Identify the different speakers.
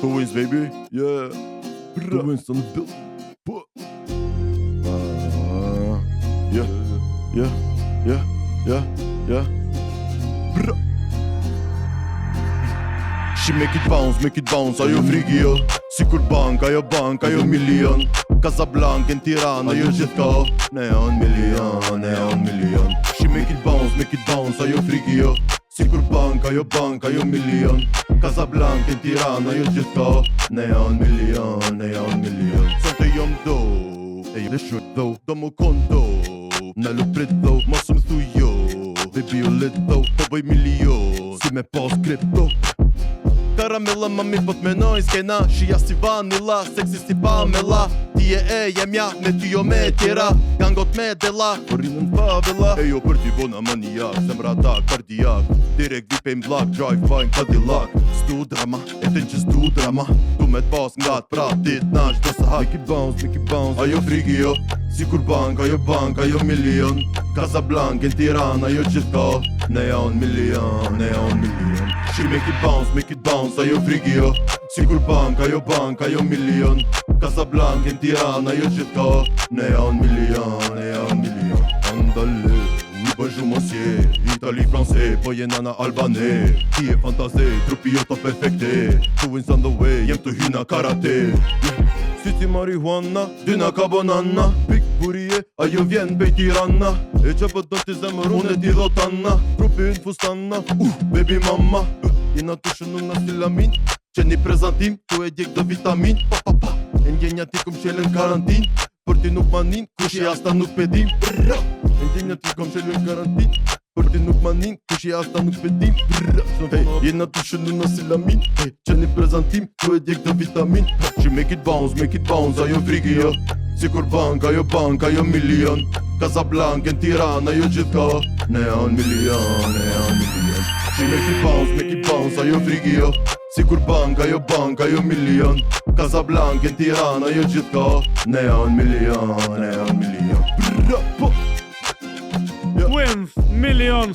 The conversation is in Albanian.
Speaker 1: Two wins, baby. Yeah. Two wins on the bill. Yeah. She make it bounce, ajo frigi jo. Sikur bank, ajo milion. Casablanca, në Tiranë, ajo gjithka o. Ne on milion. She make it bounce, ajo frigi jo. Sikur bank, ajo milion. Casablanca, në Tiranë, ajo gjithka o. Ne on milion. Sot e jom do, e dhe shur do. Do më kondo, në luprit do. Mosë më thu jo, baby u lit do. Po bëj milion, si me pas kripto. Karamella mami po t'menoj s'kena. Shia si vanilla, seksi si Pamela. Ti jem ja, me ty jo me tjera. Gangot me dela, rrinën favela. E jo për t'i bona maniak, zemra tak, kardiak. Direkt vipejm blak, drive by Cadillac. Stu drama, e të që stu drama. Tu me t'pas nga t'pra dit nash do sa hak. Make it bounce, ajo frigi jo. Sikur bank, ajo milion. Casablanca, në Tiranë, ajo gjithka. Ne on milion. She make it bounce, ajo frigi jo. Sikur bank, ajo milion. Casablanca, në Tiranë, ajo gjithka. Ne on milion. Andale, u bëjë mosje. Itali, franse, po jena na albane. Ti e fantaze, trupi jo të perfekte. Two wins on the way, jem të hyna karate. Si marihuana, dyna ka bonanna. Pik burie, ajo vjen bej Tirana. E që për do t'i zemër unë e t'i dhotanna. Trupi në fustanna, baby mama. Jena të shënu nga stilamin. Që një prezentim, tu e djek do vitamin. E ndjenja ti kom shele në karantin. Për ti nuk manin, kush i asta nuk pedim. E ndjenja ti kom shele në karantin. Për ti nuk manin, kush i asta nuk pedim. Jena të shënu nga stilamin. Që një prezentim, tu e djek do vitamin. She make it bounce, ajo frigi jo. Sikur bank, ajo milion. Casablanca, në Tiranë, ajo gjithka. Ne on milion. She make it bounce, ajo frigi jo. Sikur bank, ajo milion. Casablanca, në Tiranë, ajo gjithka. Ne on milion.
Speaker 2: Wins, millions.